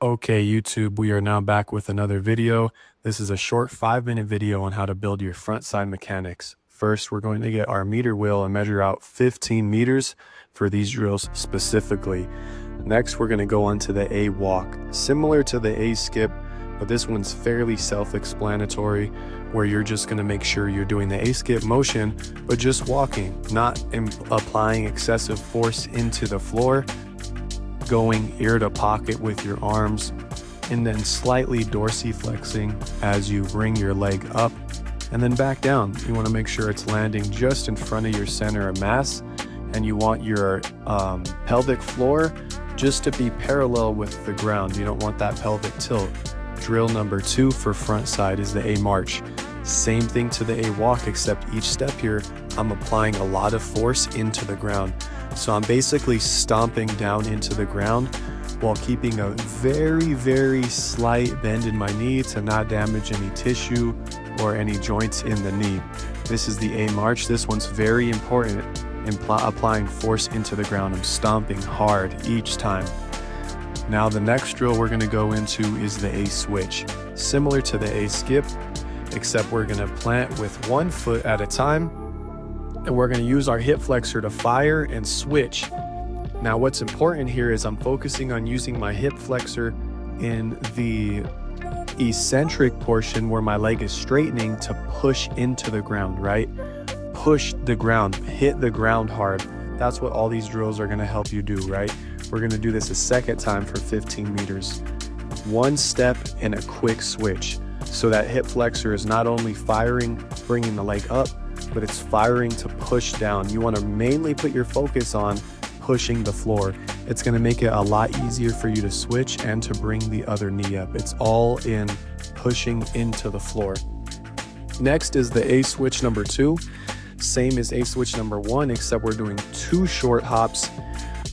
Okay, YouTube, we are now back with another video. This is a short 5-minute video on how to build your front side mechanics. First, we're going to get our meter wheel and measure out 15 meters for these drills specifically. Next, we're going to go on to the A walk, similar to the A skip, but this one's fairly self-explanatory, where you're just going to make sure you're doing the A skip motion, but just walking, not applying excessive force into the floor, going ear to pocket with your arms, and then slightly dorsiflexing as you bring your leg up and then back down. You want to make sure it's landing just in front of your center of mass, and you want your pelvic floor just to be parallel with the ground. You don't want that pelvic tilt. Drill number 2 for front side is the A march. Same thing to the A walk, except each step here, I'm applying a lot of force into the ground. So I'm basically stomping down into the ground while keeping a very, very slight bend in my knee to not damage any tissue or any joints in the knee. This is the A march. This one's very important in applying force into the ground. I'm stomping hard each time. Now the next drill we're going to go into is the A switch. Similar to the A skip, except we're going to plant with one foot at a time, and we're going to use our hip flexor to fire and switch. Now what's important here is I'm focusing on using my hip flexor in the eccentric portion where my leg is straightening to push into the ground, right? Push the ground, hit the ground hard. That's what all these drills are going to help you do, right? We're going to do this a second time for 15 meters. One step and a quick switch. So that hip flexor is not only firing, bringing the leg up, but it's firing to push down. You want to mainly put your focus on pushing the floor. It's going to make it a lot easier for you to switch and to bring the other knee up. It's all in pushing into the floor. Next is the A switch number 2. Same as A switch number 1, except we're doing 2 short hops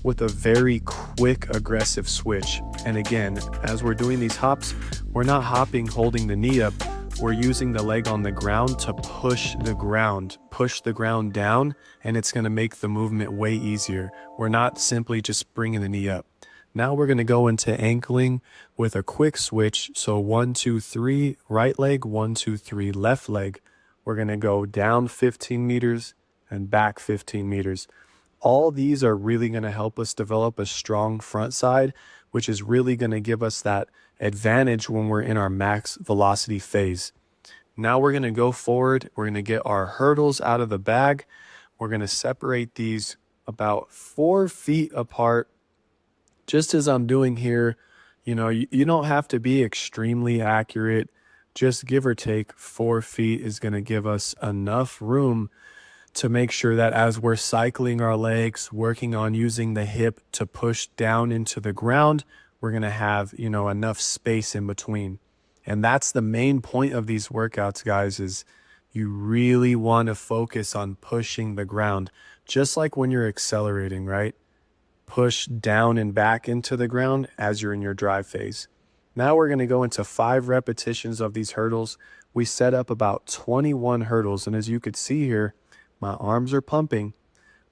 with a very quick aggressive switch. And again, as we're doing these hops, we're not hopping holding the knee up. We're using the leg on the ground to push the ground down, and it's going to make the movement way easier. We're not simply just bringing the knee up. Now we're going to go into ankling with a quick switch. So 1, 2, 3, right leg, 1, 2, 3, left leg. We're going to go down 15 meters and back 15 meters. All these are really going to help us develop a strong front side, which is really going to give us that advantage when we're in our max velocity phase. Now we're going to go forward. We're going to get our hurdles out of the bag. We're going to separate these about 4 feet apart, just as I'm doing here. You know, you don't have to be extremely accurate. Just give or take 4 feet is going to give us enough room to make sure that as we're cycling our legs, working on using the hip to push down into the ground, we're going to have, enough space in between. And that's the main point of these workouts, guys, is you really want to focus on pushing the ground, just like when you're accelerating, right? Push down and back into the ground as you're in your drive phase. Now we're going to go into 5 repetitions of these hurdles. We set up about 21 hurdles. And as you could see here, my arms are pumping,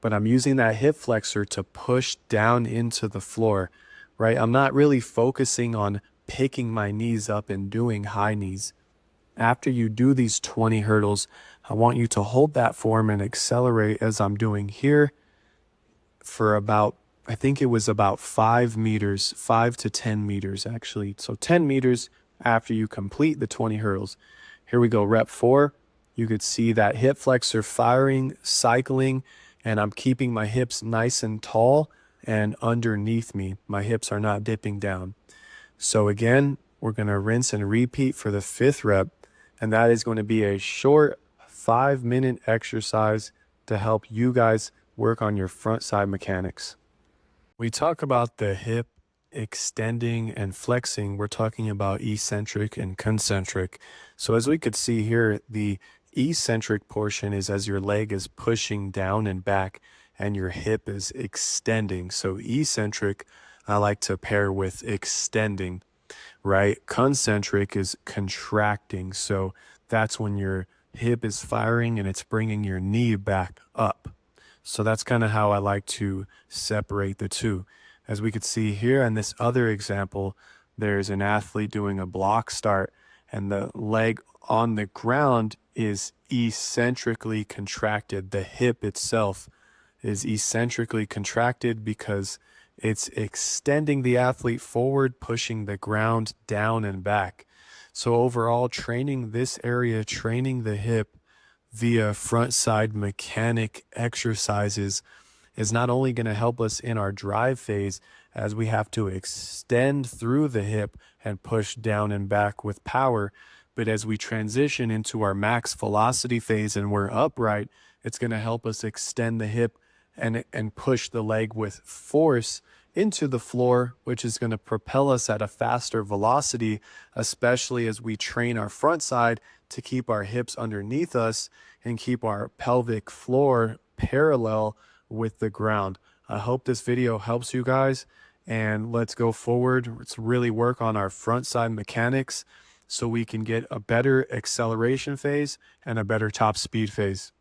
but I'm using that hip flexor to push down into the floor, right? I'm not really focusing on picking my knees up and doing high knees. After you do these 20 hurdles, I want you to hold that form and accelerate as I'm doing here for about, I think it was about 5 meters, 5 to 10 meters actually. So 10 meters after you complete the 20 hurdles. Here we go, rep 4. You could see that hip flexor firing, cycling, and I'm keeping my hips nice and tall and underneath me. My hips are not dipping down. So again, we're going to rinse and repeat for the 5th rep, and that is going to be a short 5-minute exercise to help you guys work on your front side mechanics. We talk about the hip extending and flexing. We're talking about eccentric and concentric. So as we could see here, the eccentric portion is as your leg is pushing down and back and your hip is extending. So eccentric, I like to pair with extending, right? Concentric is contracting. So that's when your hip is firing and it's bringing your knee back up. So that's kind of how I like to separate the two. As we could see here in this other example, there's an athlete doing a block start and the leg on the ground is eccentrically contracted. The hip itself is eccentrically contracted because it's extending the athlete forward, pushing the ground down and back. So overall, training this area, training the hip via front side mechanic exercises is not only going to help us in our drive phase as we have to extend through the hip and push down and back with power, but as we transition into our max velocity phase and we're upright, it's going to help us extend the hip and push the leg with force into the floor, which is going to propel us at a faster velocity, especially as we train our front side to keep our hips underneath us and keep our pelvic floor parallel with the ground. I hope this video helps you guys, and let's go forward. Let's really work on our front side mechanics so we can get a better acceleration phase and a better top speed phase.